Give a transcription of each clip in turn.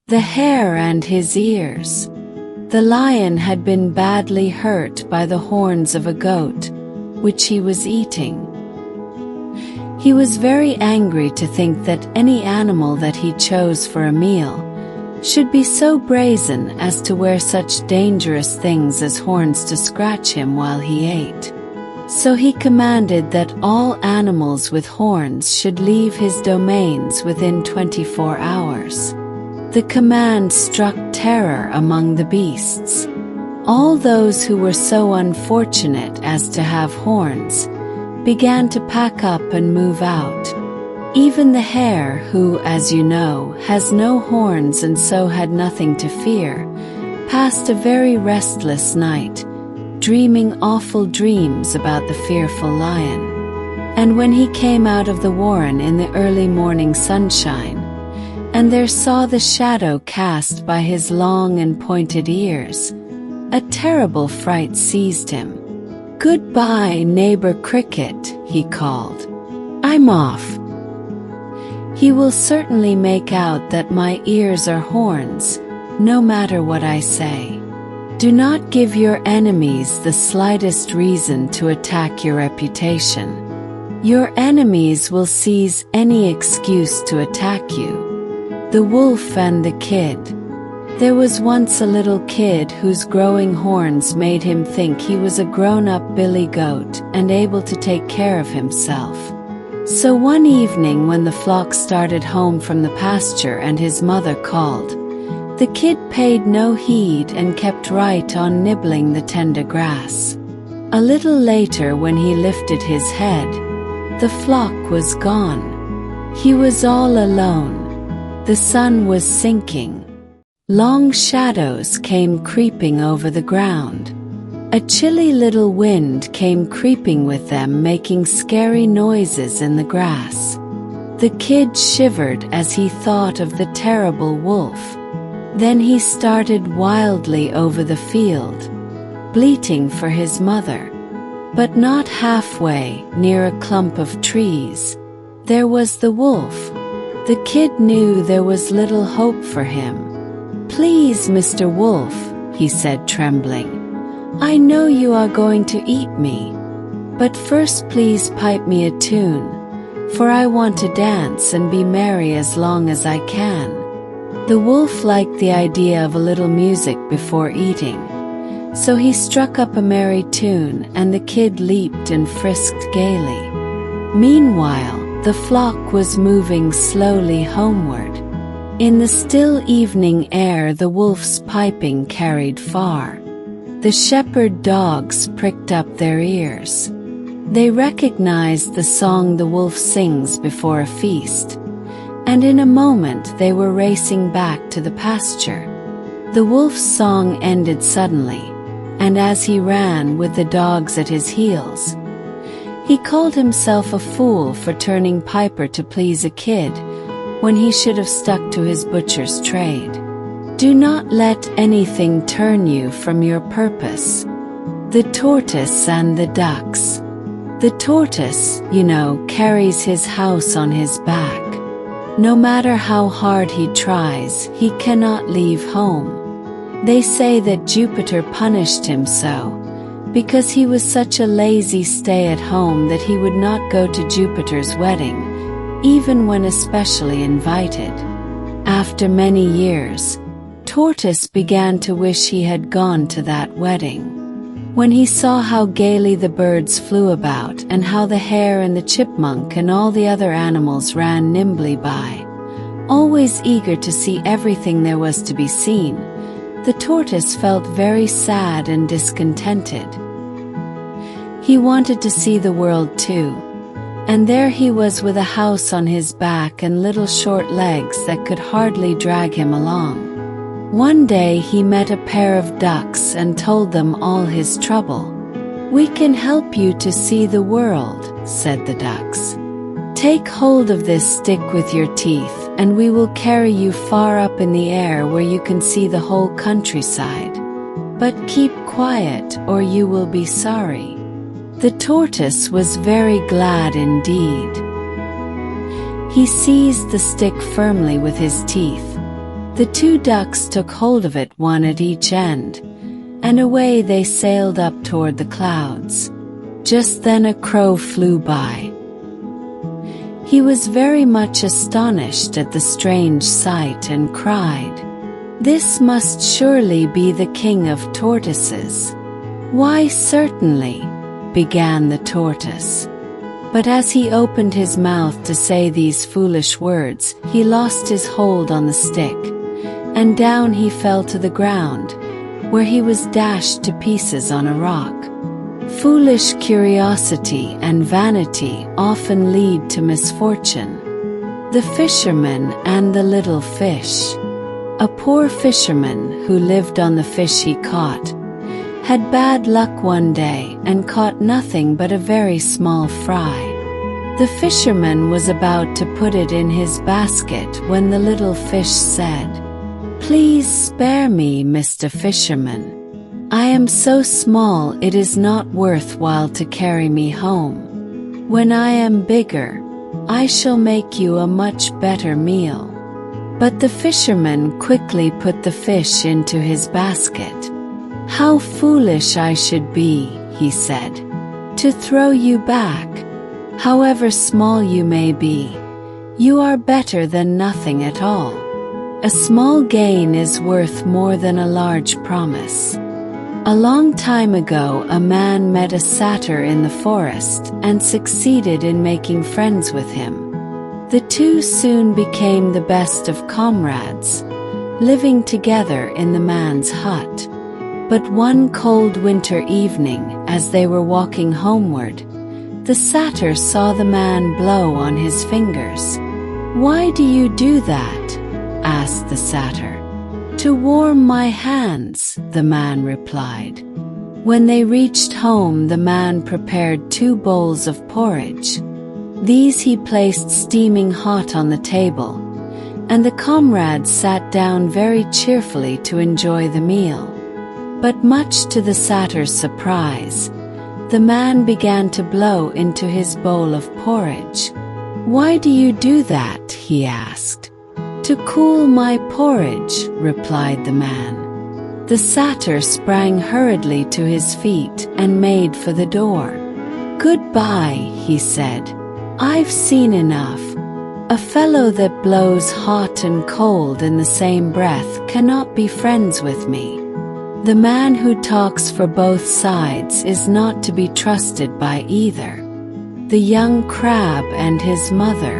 the hair and his ears. The lion had been badly hurt by the horns of a goat, which he was eating. He was very angry to think that any animal that he chose for a meal should be so brazen as to wear such dangerous things as horns to scratch him while he ate. So he commanded that all animals with horns should leave his domains within 24 hours. The command struck terror among the beasts. All those who were so unfortunate as to have horns began to pack up and move out. Even the hare, who, as you know, has no horns and so had nothing to fear, passed a very restless night, dreaming awful dreams about the fearful lion. And when he came out of the warren in the early morning sunshine, and there saw the shadow cast by his long and pointed ears, a terrible fright seized him. "Goodbye, neighbor Cricket," he called. "I'm off. He will certainly make out that my ears are horns, no matter what I say. Do not give your enemies the slightest reason to attack your reputation. Your enemies will seize any excuse to attack you." The Wolf and the Kid. There was once a little kid whose growing horns made him think he was a grown-up billy goat and able to take care of himself. So one evening when the flock started home from the pasture and his mother called, the kid paid no heed and kept right on nibbling the tender grass. A little later, when he lifted his head, the flock was gone. He was all alone. The sun was sinking. Long shadows came creeping over the ground. A chilly little wind came creeping with them, making scary noises in the grass. The kid shivered as he thought of the terrible wolf. Then he started wildly over the field, bleating for his mother. But not halfway, near a clump of trees, there was the wolf. The kid knew there was little hope for him. "Please, Mr. Wolf," he said, trembling, "I know you are going to eat me. But first please pipe me a tune, for I want to dance and be merry as long as I can." The wolf liked the idea of a little music before eating, so he struck up a merry tune, and the kid leaped and frisked gaily. Meanwhile, the flock was moving slowly homeward. In the still evening air the wolf's piping carried far. The shepherd dogs pricked up their ears. They recognized the song the wolf sings before a feast, and in a moment they were racing back to the pasture. The wolf's song ended suddenly, and as he ran with the dogs at his heels, he called himself a fool for turning piper to please a kid, when he should have stuck to his butcher's trade. Do not let anything turn you from your purpose. The tortoise and the ducks. The tortoise, you know, carries his house on his back. No matter how hard he tries, he cannot leave home. They say that Jupiter punished him so, because he was such a lazy stay-at-home that he would not go to Jupiter's wedding, even when especially invited. After many years, Tortoise began to wish he had gone to that wedding. When he saw how gaily the birds flew about and how the hare and the chipmunk and all the other animals ran nimbly by, always eager to see everything there was to be seen, the tortoise felt very sad and discontented. He wanted to see the world too, and there he was with a house on his back and little short legs that could hardly drag him along. One day he met a pair of ducks and told them all his trouble. "We can help you to see the world," said the ducks. "Take hold of this stick with your teeth, and we will carry you far up in the air where you can see the whole countryside. But keep quiet or you will be sorry." The tortoise was very glad indeed. He seized the stick firmly with his teeth, The two ducks took hold of it, one at each end, and away they sailed up toward the clouds. Just then a crow flew by. He was very much astonished at the strange sight and cried, "This must surely be the king of tortoises." "Why, certainly," began the tortoise. But as he opened his mouth to say these foolish words, he lost his hold on the stick, and down he fell to the ground, where he was dashed to pieces on a rock. Foolish curiosity and vanity often lead to misfortune. The Fisherman and the Little Fish. A poor fisherman who lived on the fish he caught had bad luck one day and caught nothing but a very small fry. The fisherman was about to put it in his basket when the little fish said, "Please spare me, Mr. Fisherman. I am so small it is not worthwhile to carry me home. When I am bigger, I shall make you a much better meal." But the fisherman quickly put the fish into his basket. "How foolish I should be," he said, "to throw you back. However small you may be, you are better than nothing at all. A small gain is worth more than a large promise." A long time ago, a man met a satyr in the forest and succeeded in making friends with him. The two soon became the best of comrades, living together in the man's hut. But one cold winter evening, as they were walking homeward, the satyr saw the man blow on his fingers. "Why do you do that?" asked the satyr. "To warm my hands," the man replied. When they reached home, the man prepared 2 bowls of porridge. These he placed steaming hot on the table, and the comrades sat down very cheerfully to enjoy the meal. But much to the satyr's surprise, the man began to blow into his bowl of porridge. "Why do you do that?" he asked. "To cool my porridge," replied the man. The satyr sprang hurriedly to his feet and made for the door. "Goodbye," he said. "I've seen enough. A fellow that blows hot and cold in the same breath cannot be friends with me. The man who talks for both sides is not to be trusted by either." The young crab and his mother.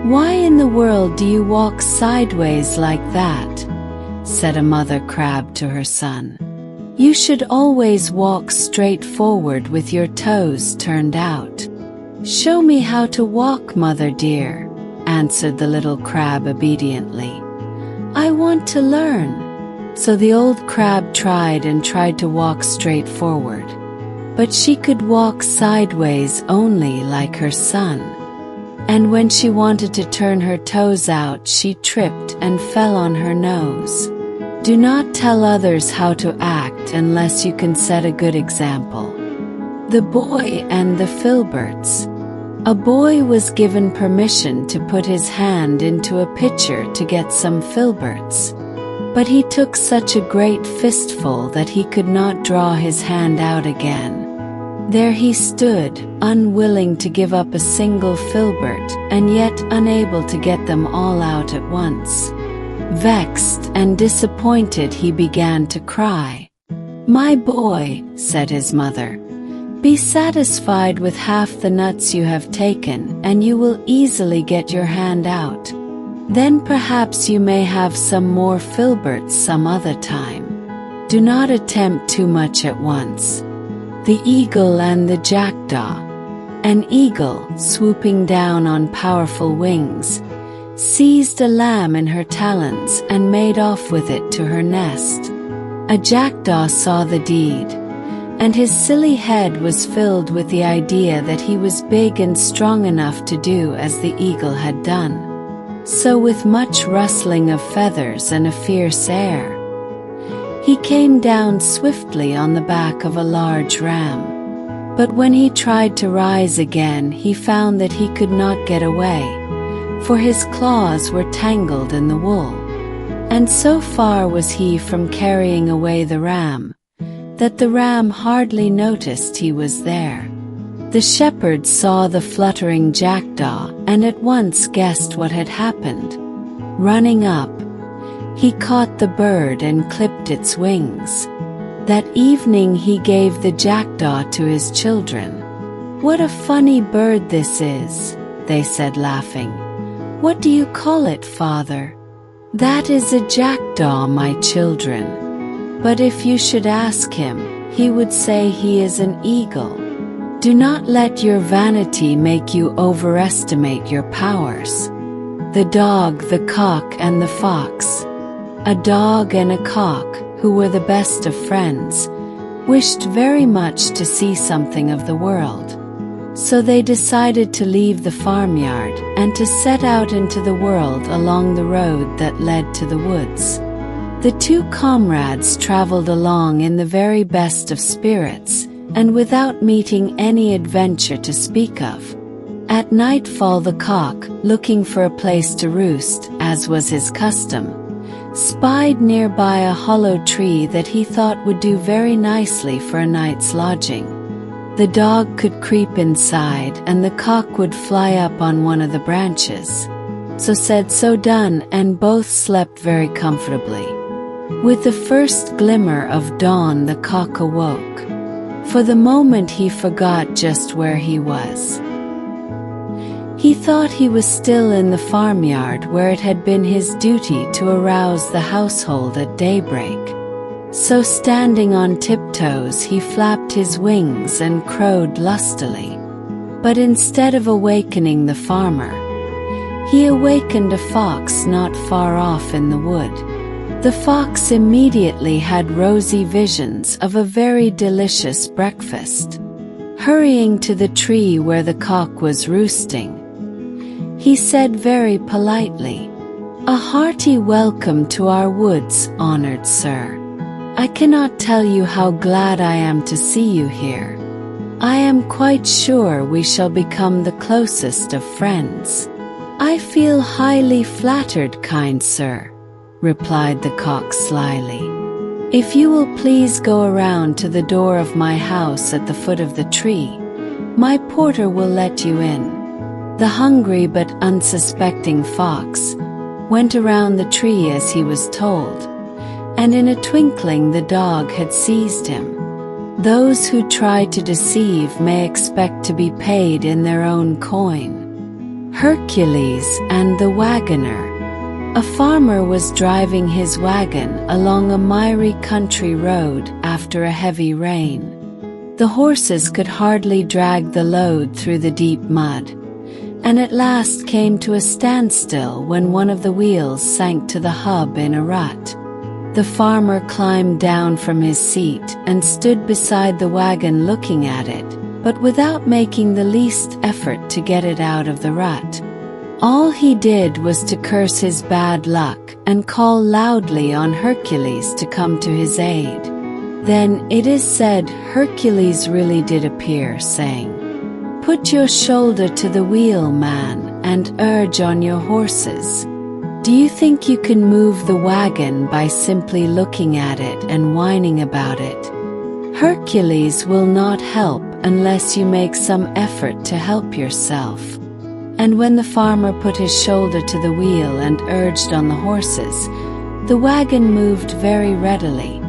"Why in the world do you walk sideways like that?" said a mother crab to her son. "You should always walk straight forward with your toes turned out." "Show me how to walk, mother dear," answered the little crab obediently. "I want to learn." So the old crab tried and tried to walk straight forward, but she could walk sideways only like her son. And when she wanted to turn her toes out, she tripped and fell on her nose. Do not tell others how to act unless you can set a good example. The Boy and the Filberts. A boy was given permission to put his hand into a pitcher to get some filberts. But he took such a great fistful that he could not draw his hand out again. There he stood, unwilling to give up a single filbert, and yet unable to get them all out at once. Vexed and disappointed, he began to cry. "My boy," said his mother, "be satisfied with half the nuts you have taken, and you will easily get your hand out. Then perhaps you may have some more filberts some other time. Do not attempt too much at once." The Eagle and the Jackdaw. An eagle, swooping down on powerful wings, seized a lamb in her talons and made off with it to her nest. A jackdaw saw the deed, and his silly head was filled with the idea that he was big and strong enough to do as the eagle had done. So with much rustling of feathers and a fierce air, he came down swiftly on the back of a large ram. But when he tried to rise again, he found that he could not get away, for his claws were tangled in the wool. And so far was he from carrying away the ram, that the ram hardly noticed he was there. The shepherd saw the fluttering jackdaw and at once guessed what had happened. Running up, he caught the bird and clipped its wings. That evening he gave the jackdaw to his children. "What a funny bird this is," they said laughing. "What do you call it, father?" "That is a jackdaw, my children. But if you should ask him, he would say he is an eagle." Do not let your vanity make you overestimate your powers. The dog, the cock, and the fox. A dog and a cock, who were the best of friends, wished very much to see something of the world. So they decided to leave the farmyard and to set out into the world along the road that led to the woods. The two comrades traveled along in the very best of spirits, and without meeting any adventure to speak of. At nightfall the cock, looking for a place to roost, as was his custom, spied nearby a hollow tree that he thought would do very nicely for a night's lodging. The dog could creep inside and the cock would fly up on one of the branches. So said, so done, and both slept very comfortably. With the first glimmer of dawn the cock awoke. For the moment he forgot just where he was. He thought he was still in the farmyard where it had been his duty to arouse the household at daybreak. So standing on tiptoes he flapped his wings and crowed lustily. But instead of awakening the farmer, he awakened a fox not far off in the wood. The fox immediately had rosy visions of a very delicious breakfast. Hurrying to the tree where the cock was roosting, he said very politely, "A hearty welcome to our woods, honored sir. I cannot tell you how glad I am to see you here. I am quite sure we shall become the closest of friends." "I feel highly flattered, kind sir," replied the cock slyly. "If you will please go around to the door of my house at the foot of the tree, my porter will let you in." The hungry but unsuspecting fox went around the tree as he was told, and in a twinkling the dog had seized him. Those who try to deceive may expect to be paid in their own coin. Hercules and the Wagoner. A farmer was driving his wagon along a miry country road after a heavy rain. The horses could hardly drag the load through the deep mud, and at last came to a standstill when one of the wheels sank to the hub in a rut. The farmer climbed down from his seat and stood beside the wagon looking at it, but without making the least effort to get it out of the rut. All he did was to curse his bad luck and call loudly on Hercules to come to his aid. Then, it is said, Hercules really did appear, saying, "Put your shoulder to the wheel, man, and urge on your horses. Do you think you can move the wagon by simply looking at it and whining about it? Hercules will not help unless you make some effort to help yourself." And when the farmer put his shoulder to the wheel and urged on the horses, the wagon moved very readily,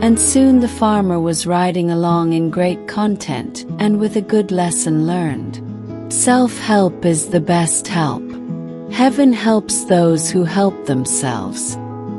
and soon the farmer was riding along in great content and with a good lesson learned. Self-help is the best help. Heaven helps those who help themselves.